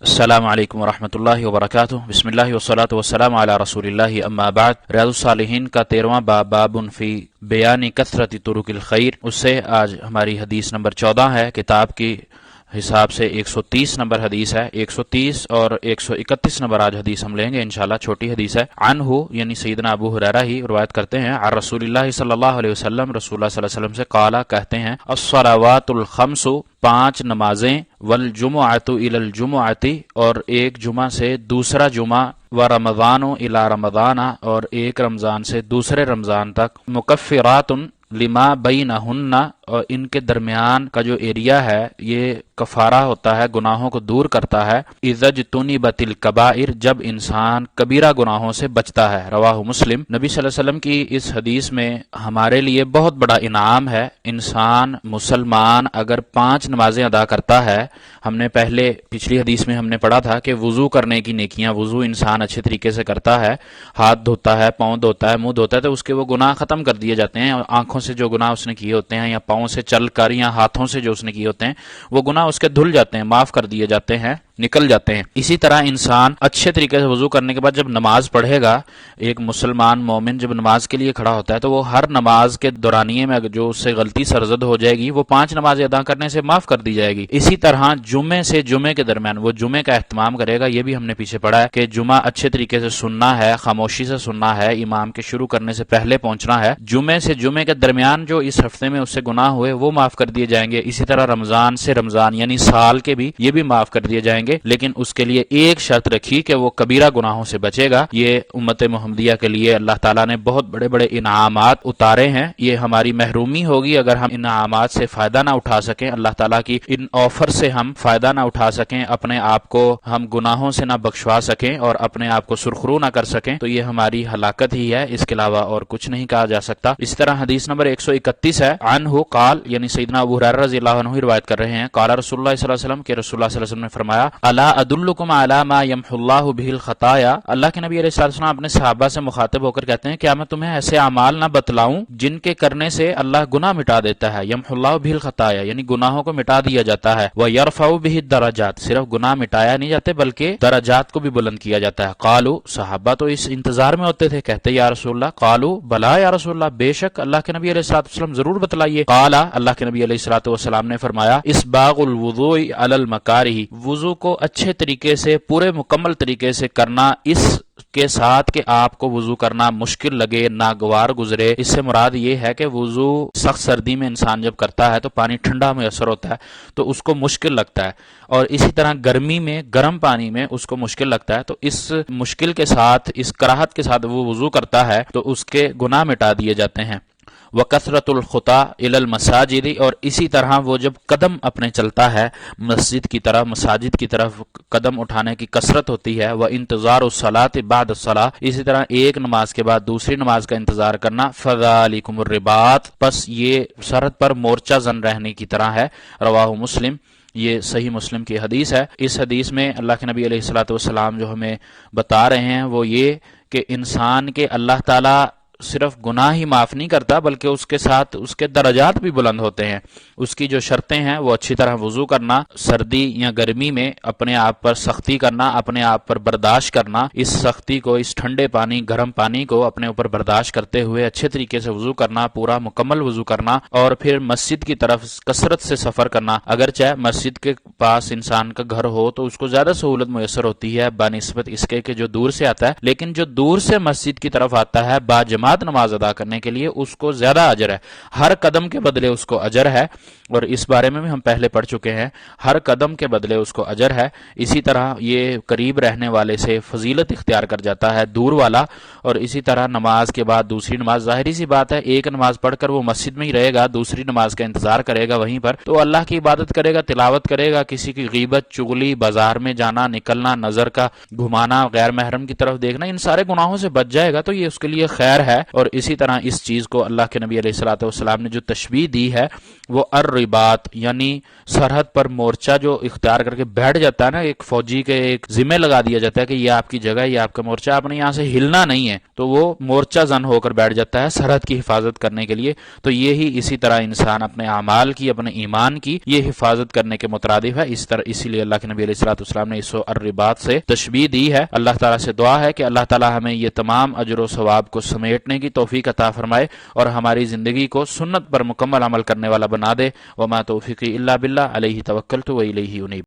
السلام علیکم ورحمۃ اللہ وبرکاتہ۔ بسم اللہ والصلاۃ والسلام علی رسول اللہ، اما بعد۔ ریاض الصالحین کا 13واں باب، باب فی بیان کثرت طرق الخیر، اس سے آج ہماری حدیث نمبر 14 ہے۔ کتاب کی حساب سے 130 نمبر حدیث ہے، 130 اور 131 نمبر آج حدیث ہم لیں گے انشاءاللہ، چھوٹی حدیث ہے۔ عنہ یعنی سیدنا ابو ہریرہ ہی روایت کرتے ہیں، عن رسول اللہ صلی اللہ علیہ وسلم، رسول اللہ صلی اللہ علیہ وسلم سے قالا کہتے ہیں، الصلوات الخمس 5 نمازیں، والجمعۃ الی الجمعۃ اور ایک جمعہ سے دوسرا جمعہ، ورمضان الی رمضان اور ایک رمضان سے دوسرے رمضان تک، مکفرات لما بینہن اور ان کے درمیان کا جو ایریا ہے یہ کفارہ ہوتا ہے، گناہوں کو دور کرتا ہے، اذا اجتنبت الکبائر جب انسان کبیرہ گناہوں سے بچتا ہے۔ رواہ مسلم۔ نبی صلی اللہ علیہ وسلم کی اس حدیث میں ہمارے لیے بہت بڑا انعام ہے۔ انسان مسلمان اگر 5 نمازیں ادا کرتا ہے، ہم نے پچھلی حدیث میں ہم نے پڑھا تھا کہ وضو کرنے کی نیکیاں، وضو انسان اچھے طریقے سے کرتا ہے، ہاتھ دھوتا ہے، پاؤں دھوتا ہے، منہ دھوتا ہے، تو اس کے وہ گناہ ختم کر دیے جاتے ہیں۔ آنکھوں سے جو گناہ اس نے کیے ہوتے ہیں، یا پاؤں سے چل کر یا ہاتھوں سے جو اس نے کیے ہوتے ہیں، وہ گناہ اس کے دھل جاتے ہیں، معاف کر دیے جاتے ہیں، نکل جاتے ہیں۔ اسی طرح انسان اچھے طریقے سے وضو کرنے کے بعد جب نماز پڑھے گا، ایک مسلمان مومن جب نماز کے لیے کھڑا ہوتا ہے تو وہ ہر نماز کے دورانیے میں جو اس سے غلطی سرزد ہو جائے گی وہ 5 نمازیں ادا کرنے سے معاف کر دی جائے گی۔ اسی طرح جمعے سے جمعے کے درمیان وہ جمعے کا اہتمام کرے گا، یہ بھی ہم نے پیچھے پڑھا ہے کہ جمعہ اچھے طریقے سے سننا ہے، خاموشی سے سننا ہے، امام کے شروع کرنے سے پہلے پہنچنا ہے۔ جمعے سے جمعے کے درمیان جو اس ہفتے میں اس سے گناہ ہوئے وہ معاف کر دیے جائیں گے۔ اسی طرح رمضان سے رمضان یعنی سال کے بھی یہ بھی معاف کر دیے جائیں گے، لیکن اس کے لیے ایک شرط رکھی کہ وہ کبیرہ گناہوں سے بچے گا۔ یہ امت محمدیہ کے لیے اللہ تعالیٰ نے بہت بڑے بڑے انعامات اتارے ہیں، یہ ہماری محرومی ہوگی اگر ہم انعامات سے فائدہ نہ اٹھا سکیں، اللہ تعالیٰ کی ان آفر سے ہم فائدہ نہ اٹھا سکیں، اپنے آپ کو ہم گناہوں سے نہ بخشوا سکیں اور اپنے آپ کو سرخرو نہ کر سکیں، تو یہ ہماری ہلاکت ہی ہے، اس کے علاوہ اور کچھ نہیں کہا جا سکتا۔ اس طرح حدیث نمبر 131 ہے، عنہ قال یعنی سیدنا ابو ہریرہ رضی اللہ عنہ روایت کر رہے ہیں، قال رسول اللہ صلی اللہ علیہ وسلم کہ رسول اللہ صلی اللہ علیہ وسلم نے فرمایا، الا ادلکم علی ما یمحو اللہ بہ الخطایا، اللہ کے نبی علیہ الصلوۃ والسلام اپنے صحابہ سے مخاطب ہو کر کہتے ہیں، کیا میں تمہیں ایسے اعمال نہ بتلاؤں جن کے کرنے سے اللہ گناہ مٹا دیتا ہے، یمحو اللہ بہ الخطایا یعنی گناہوں کو مٹا دیا جاتا ہے، ویرفع بہ الدرجات صرف گناہ مٹایا نہیں جاتے بلکہ درجات کو بھی بلند کیا جاتا ہے۔ قالوا صحابہ تو اس انتظار میں ہوتے تھے، کہتے یا رسول اللہ، قالوا بلا یا رسول اللہ، بے شک اللہ کے نبی علیہ الصلوۃ والسلام ضرور بتلائیے۔ قال اللہ کے نبی علیہ الصلوۃ والسلام نے فرمایا، اسباغ الوضوء علی المکارہ، وضو کو اچھے طریقے سے پورے مکمل طریقے سے کرنا، اس کے ساتھ کہ آپ کو وضو کرنا مشکل لگے، ناگوار گزرے۔ اس سے مراد یہ ہے کہ وضو سخت سردی میں انسان جب کرتا ہے تو پانی ٹھنڈا میسر ہوتا ہے تو اس کو مشکل لگتا ہے، اور اسی طرح گرمی میں گرم پانی میں اس کو مشکل لگتا ہے، تو اس مشکل کے ساتھ، اس کراہت کے ساتھ وہ وضو کرتا ہے تو اس کے گناہ مٹا دیے جاتے ہیں۔ وکثرت الخطا الی المساجد اور اسی طرح وہ جب قدم اپنے چلتا ہے مسجد کی طرف، مساجد کی طرف قدم اٹھانے کی کثرت ہوتی ہے، وانتظار الصلاۃ بعد الصلاۃ اسی طرح ایک نماز کے بعد دوسری نماز کا انتظار کرنا، فذالکم الرباط پس یہ سرحد پر مورچہ زن رہنے کی طرح ہے۔ رواہ مسلم، یہ صحیح مسلم کی حدیث ہے۔ اس حدیث میں اللہ کے نبی علیہ الصلوۃ والسلام جو ہمیں بتا رہے ہیں وہ یہ کہ انسان کے اللہ تعالی صرف گناہ ہی معاف نہیں کرتا بلکہ اس کے ساتھ اس کے درجات بھی بلند ہوتے ہیں۔ اس کی جو شرطیں ہیں وہ اچھی طرح وضو کرنا، سردی یا گرمی میں اپنے آپ پر سختی کرنا، اپنے آپ پر برداشت کرنا، اس سختی کو، اس ٹھنڈے پانی، گرم پانی کو اپنے اوپر برداشت کرتے ہوئے اچھے طریقے سے وضو کرنا، پورا مکمل وضو کرنا، اور پھر مسجد کی طرف کثرت سے سفر کرنا۔ اگرچہ مسجد کے پاس انسان کا گھر ہو تو اس کو زیادہ سہولت میسر ہوتی ہے بنسبت اس کے کہ جو دور سے آتا ہے، لیکن جو دور سے مسجد کی طرف آتا ہے باجماعت نماز ادا کرنے کے لیے اس کو زیادہ اجر ہے، ہر قدم کے بدلے اس کو اجر ہے، اور اس بارے میں بھی ہم پہلے پڑھ چکے ہیں، ہر قدم کے بدلے اس کو اجر ہے۔ اسی طرح یہ قریب رہنے والے سے فضیلت اختیار کر جاتا ہے دور والا، اور اسی طرح نماز کے بعد دوسری نماز، ظاہری سی بات ہے ایک نماز پڑھ کر وہ مسجد میں ہی رہے گا، دوسری نماز کا انتظار کرے گا وہیں پر، تو اللہ کی عبادت کرے گا، تلاوت کرے گا، کسی کی غیبت، چغلی، بازار میں جانا نکلنا، نظر کا گھمانا، غیر محرم کی طرف دیکھنا، ان سارے گناہوں سے بچ جائے گا، تو یہ اس کے لیے خیر ہے۔ ہے، اور اسی طرح اس چیز کو اللہ کے نبی علیہ الصلوۃ والسلام نے جو تشبیہ دی ہے وہ الرباط، یعنی سرحد پر مورچہ جو اختیار کر کے بیٹھ جاتا ہے نا، ایک فوجی کے ایک ذمہ لگا دیا جاتا ہے کہ یہ آپ کی جگہ ہے، یہ آپ کا مورچہ، آپ نے یہاں سے ہلنا نہیں ہے، تو وہ مورچہ زن ہو کر بیٹھ جاتا ہے سرحد کی حفاظت کرنے کے لیے۔ تو یہی اسی طرح انسان اپنے اعمال کی، اپنے ایمان کی یہ حفاظت کرنے کے مترادف ہے۔ اسی لیے اللہ کے نبی علیہ الصلوۃ والسلام نے اس کو الرباط سے تشبیہ دی ہے۔ اللہ تعالیٰ سے دعا ہے کہ اللہ تعالیٰ ہمیں یہ تمام اجر و ثواب کو سمیٹنے کی توفیق عطا فرمائے اور ہماری زندگی کو سنت پر مکمل عمل کرنے والا بنا دے۔ وما توفیقی الا باللہ، علیہ توکلت و الیہ انیب۔